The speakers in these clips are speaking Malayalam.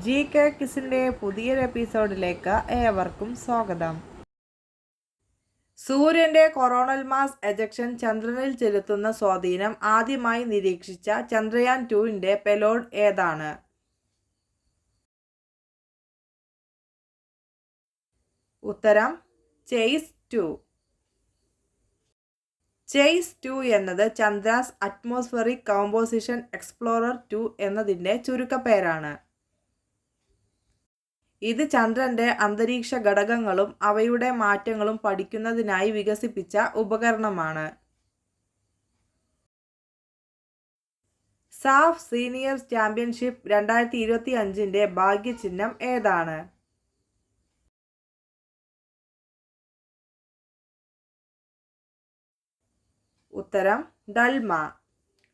ജി.കെ. കിസിൻ്റെ പുതിയൊരു എപ്പിസോഡിലേക്ക് ഏവർക്കും സ്വാഗതം. സൂര്യന്റെ കൊറോണൽ മാസ് എജക്ഷൻ ചന്ദ്രനിൽ ചെലുത്തുന്ന സ്വാധീനം ആദ്യമായി നിരീക്ഷിച്ച ചന്ദ്രയാൻ 2ന്റെ പെലോഡ് ഏതാണ്? ഉത്തരം ചേസ് 2. ചേസ് 2 എന്നത് ചന്ദ്രാസ് അറ്റ്മോസ്ഫിയറിക് കോമ്പോസിഷൻ എക്സ്പ്ലോറർ 2 എന്നതിൻ്റെ ചുരുക്കപ്പേരാണ്. ഇത് ചന്ദ്രന്റെ അന്തരീക്ഷ ഘടകങ്ങളും അവയുടെ മാറ്റങ്ങളും പഠിക്കുന്നതിനായി വികസിപ്പിച്ച ഉപകരണമാണ്. സാഫ് സീനിയർ ചാമ്പ്യൻഷിപ്പ് 2025ന്റെ ഭാഗ്യചിഹ്നം ഏതാണ്? ഉത്തരം ഡൽമ.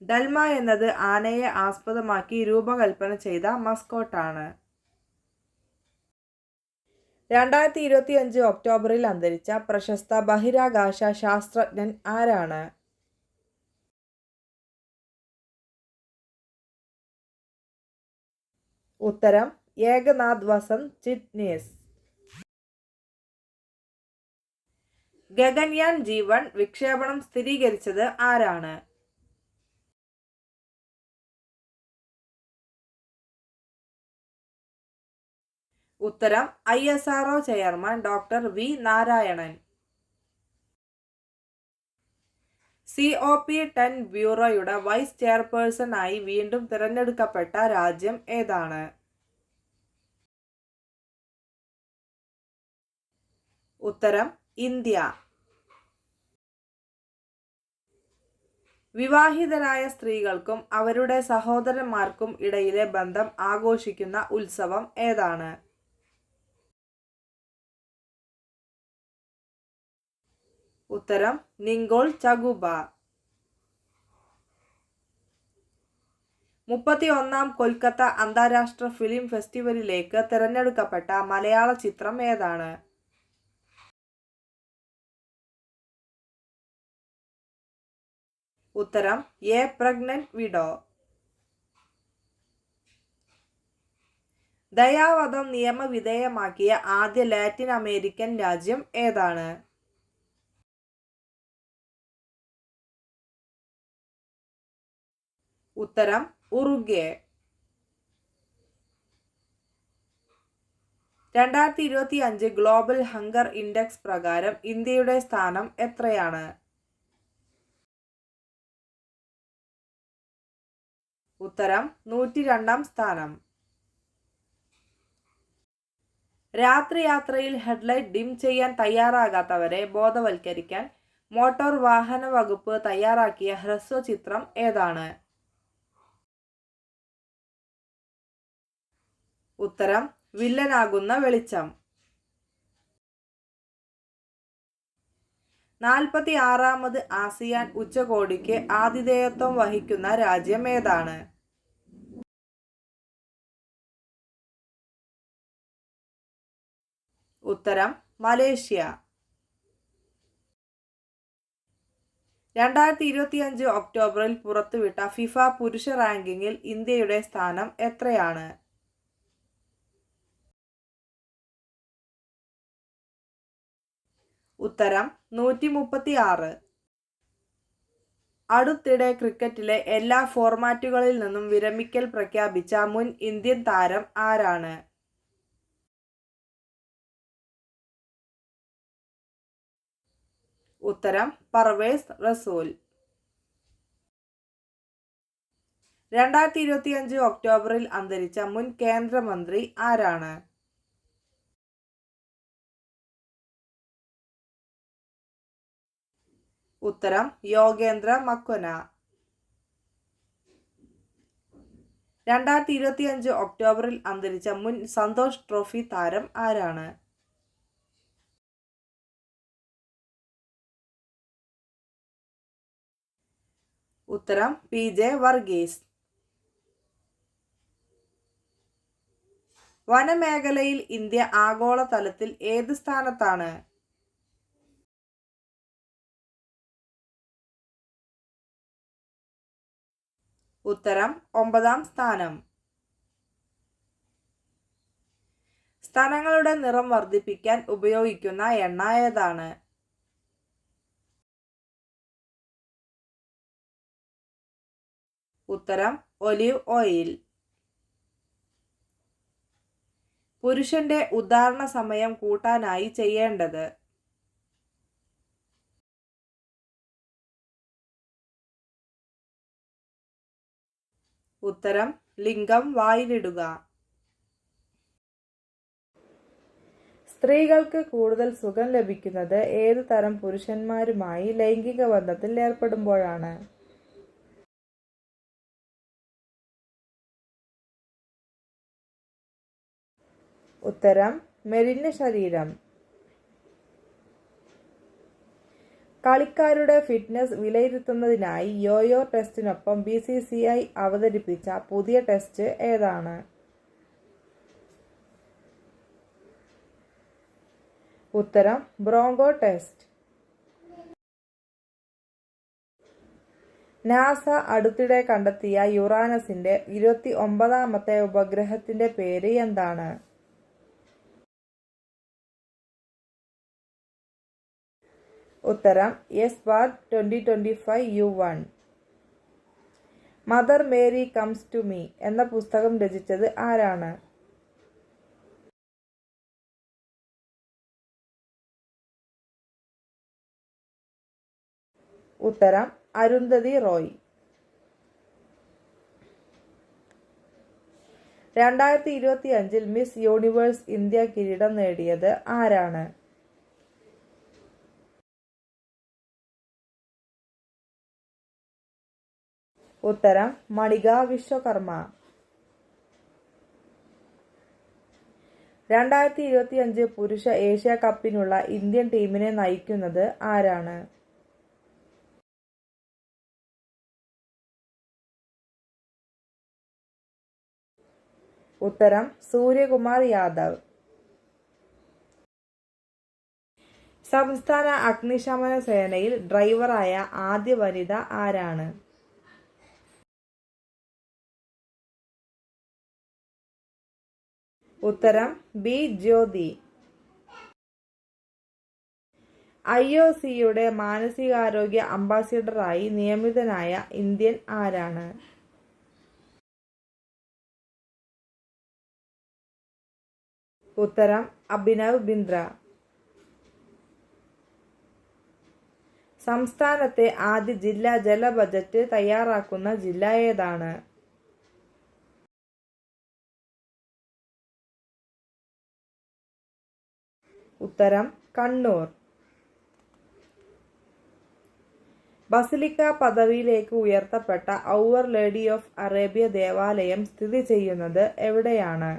ഡൽമ എന്നത് ആനയെ ആസ്പദമാക്കി രൂപകൽപ്പന ചെയ്ത മസ്കോട്ടാണ്. 2025 ഒക്ടോബറിൽ അന്തരിച്ച പ്രശസ്ത ബഹിരാകാശ ശാസ്ത്രജ്ഞൻ ആരാണ്? ഉത്തരം ഏകനാഥ് വസന്ത് ചിറ്റ്നിസ്. ഗഗൻയാൻ G1 വിക്ഷേപണം സ്ഥിരീകരിച്ചത് ആരാണ്? ഉത്തരം ISRO chairman doctor V Narayanan. COP10 ബ്യൂറോയുടെ വൈസ് ചെയർപേഴ്സൺ ആയി വീണ്ടും തിരഞ്ഞെടുക്കപ്പെട്ട രാജ്യം ഏതാണ്? ഉത്തരം ഇന്ത്യ. വിവാഹിതരായ സ്ത്രീകൾക്കും അവരുടെ സഹോദരന്മാർക്കും ഇടയിലെ ബന്ധം ആഘോഷിക്കുന്ന ഉത്സവം ഏതാണ്? ഉത്തരം നിങ്കോൾ ചഗുബ. 31ാം കൊൽക്കത്ത അന്താരാഷ്ട്ര ഫിലിം ഫെസ്റ്റിവലിലേക്ക് തിരഞ്ഞെടുക്കപ്പെട്ട മലയാള ചിത്രം ഏതാണ്? ഉത്തരം എ പ്രഗ്നന്റ് വിഡോ. ദയാവധം നിയമവിധേയമാക്കിയ ആദ്യ ലാറ്റിൻ അമേരിക്കൻ രാജ്യം ഏതാണ്? ഉത്തരം ഉറുഗ്വേ. 2025 ഗ്ലോബൽ ഹങ്കർ ഇൻഡെക്സ് പ്രകാരം ഇന്ത്യയുടെ സ്ഥാനം എത്രയാണ്? ഉത്തരം 102ാം സ്ഥാനം. രാത്രി യാത്രയിൽ ഹെഡ്ലൈറ്റ് ഡിം ചെയ്യാൻ തയ്യാറാകാത്തവരെ ബോധവൽക്കരിക്കാൻ മോട്ടോർ വാഹന വകുപ്പ് തയ്യാറാക്കിയ ഹ്രസ്വചിത്രം ഏതാണ്? ഉത്തരം വില്ലനാകുന്ന വെളിച്ചം. 46ാമത് ആസിയാൻ ഉച്ചകോടിക്ക് ആതിഥേയത്വം വഹിക്കുന്ന രാജ്യം ഏതാണ്? ഉത്തരം മലേഷ്യ. 2025 ഒക്ടോബറിൽ പുറത്തുവിട്ട ഫിഫ പുരുഷ റാങ്കിങ്ങിൽ ഇന്ത്യയുടെ സ്ഥാനം എത്രയാണ്? ഉത്തരം 136. അടുത്തിടെ ക്രിക്കറ്റിലെ എല്ലാ ഫോർമാറ്റുകളിൽ നിന്നും വിരമിക്കൽ പ്രഖ്യാപിച്ച മുൻ ഇന്ത്യൻ താരം ആരാണ്? ഉത്തരം പർവേസ് റസൂൽ. 2025 ഒക്ടോബറിൽ അന്തരിച്ച മുൻ കേന്ദ്രമന്ത്രി ആരാണ്? ഉത്തരം യോഗേന്ദ്ര മക്വന. 2025 ഒക്ടോബറിൽ അന്തരിച്ച മുൻ സന്തോഷ് ട്രോഫി താരം ആരാണ്? ഉത്തരം PJ വർഗീസ്. വനമേഖലയിൽ ഇന്ത്യ ആഗോളതലത്തിൽ ഏത് സ്ഥാനത്താണ്? ഉത്തരം 9ാം സ്ഥാനം. സ്തനങ്ങളുടെ നിറം വർദ്ധിപ്പിക്കാൻ ഉപയോഗിക്കുന്ന എണ്ണ ഏതാണ്? ഉത്തരം ഒലിവ് ഓയിൽ. പുരുഷന്റെ ഉദ്ധാരണ സമയം കൂട്ടാനായി ചെയ്യേണ്ടത്? ഉത്തരം ലിംഗം വായിലിടുക. സ്ത്രീകൾക്ക് കൂടുതൽ സുഖം ലഭിക്കുന്നത് ഏതു തരം പുരുഷന്മാരുമായി ലൈംഗിക ബന്ധത്തിൽ ഏർപ്പെടുമ്പോഴാണ്? ഉത്തരം മെലിഞ്ഞ ശരീരം. കളിക്കാരുടെ ഫിറ്റ്നസ് വിലയിരുത്തുന്നതിനായി യോയോ ടെസ്റ്റിനൊപ്പം BCCI അവതരിപ്പിച്ച പുതിയ ടെസ്റ്റ് ഏതാണ്? ഉത്തരം ബ്രോങ്കോ ടെസ്റ്റ്. നാസ അടുത്തിടെ കണ്ടെത്തിയ യുറാനസിന്റെ 29ാമത്തെ ഉപഗ്രഹത്തിന്റെ പേര് എന്താണ്? ഉത്തരം SBAR 2025U1. Mother Mary comes to me എന്ന പുസ്തകം രചിച്ചത് ആരാണ്? ഉത്തരം Arundhati Roy. 2025 Miss Universe India കിരീടം നേടിയത് ആരാണ്? ഉത്തരം മണിക വിശ്വകർമ്മ. 2025 പുരുഷ ഏഷ്യ കപ്പിനുള്ള ഇന്ത്യൻ ടീമിനെ നയിക്കുന്നത് ആരാണ്? ഉത്തരം സൂര്യകുമാർ യാദവ്. സംസ്ഥാന അഗ്നിശമന സേനയിൽ ഡ്രൈവറായ ആദ്യ വനിത ആരാണ്? ഉത്തരം B. ജ്യോതി. IOCയുടെ മാനസികാരോഗ്യ അംബാസിഡറായി നിയമിതനായ ഇന്ത്യൻ ആരാണ്? ഉത്തരം അഭിനവ് ബിന്ദ്ര. സംസ്ഥാനത്തെ ആദ്യ ജില്ലാ ജല ബജറ്റ് തയ്യാറാക്കുന്ന ജില്ല ഏതാണ്? ഉത്തരം കണ്ണൂർ. ബസിലിക്ക പദവിയിലേക്ക് ഉയർത്തപ്പെട്ട ഔവർ ലേഡി ഓഫ് അറേബ്യ ദേവാലയം സ്ഥിതി ചെയ്യുന്നത് എവിടെയാണ്?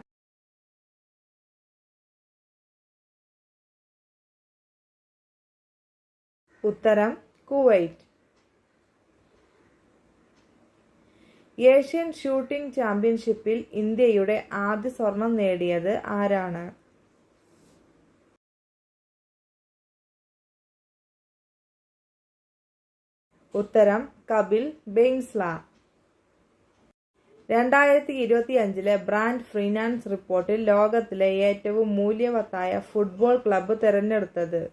ഉത്തരം കുവൈറ്റ്. ഏഷ്യൻ ഷൂട്ടിംഗ് ചാമ്പ്യൻഷിപ്പിൽ ഇന്ത്യയുടെ ആദ്യ സ്വർണം നേടിയത് ആരാണ്? ഉത്തരം കപിൽ ബെയിൻസ്ല. 2025 ബ്രാൻഡ് ഫിനാൻസ് റിപ്പോർട്ടിൽ ലോകത്തിലെ ഏറ്റവും മൂല്യവത്തായ ഫുട്ബോൾ ക്ലബ്ബ് തിരഞ്ഞെടുത്തത്?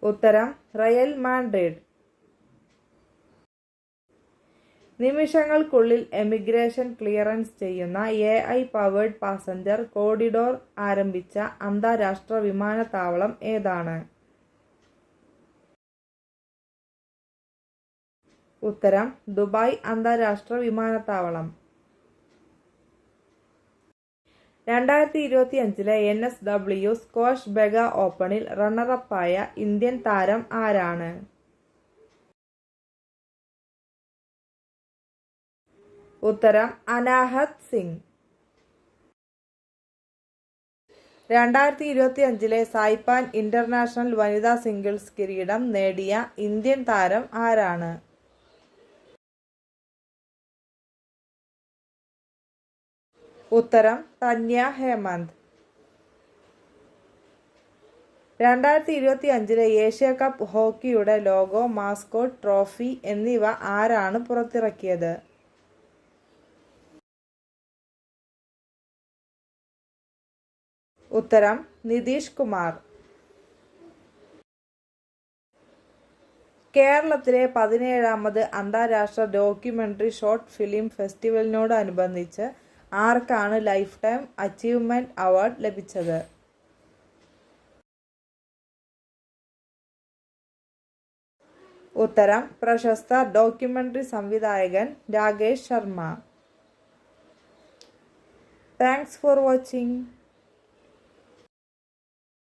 ഉത്തരം റയൽ മാഡ്രിഡ്. നിമിഷങ്ങൾക്കുള്ളിൽ എമിഗ്രേഷൻ ക്ലിയറൻസ് ചെയ്യുന്ന AI പവേർഡ് പാസഞ്ചർ കോറിഡോർ ആരംഭിച്ച അന്താരാഷ്ട്ര വിമാനത്താവളം ഏതാണ്? ഉത്തരം ദുബായ് അന്താരാഷ്ട്ര വിമാനത്താവളം. 2025 NSW സ്ക്വാഷ് മെഗാ ഓപ്പണിൽ റണ്ണറപ്പായ ഇന്ത്യൻ താരം ആരാണ്? ഉത്തരം അനാഹത് സിംഗ്. 2025 സായ്പാൻ ഇന്റർനാഷണൽ വനിതാ സിംഗിൾസ് കിരീടം നേടിയ ഇന്ത്യൻ താരം ആരാണ്? ഉത്തരം തന്യ ഹേമന്ത്. 2025 ഏഷ്യ കപ്പ് ഹോക്കിയുടെ ലോഗോ, മാസ്കോട്ട്, ട്രോഫി എന്നിവ ആരാണ് പുറത്തിറക്കിയത്? ഉത്തരം നിതീഷ് കുമാർ. കേരളത്തിലെ 17ാമത് അന്താരാഷ്ട്ര ഡോക്യുമെന്ററി ഷോർട്ട് ഫിലിം ഫെസ്റ്റിവലിനോടനുബന്ധിച്ച് ആർക്കാണ് ലൈഫ് ടൈം അച്ചീവ്മെന്റ് അവാർഡ് ലഭിച്ചത്? ഉത്തരം പ്രശസ്ത ഡോക്യുമെന്ററി സംവിധായകൻ Rakesh Sharma. Thanks for watching.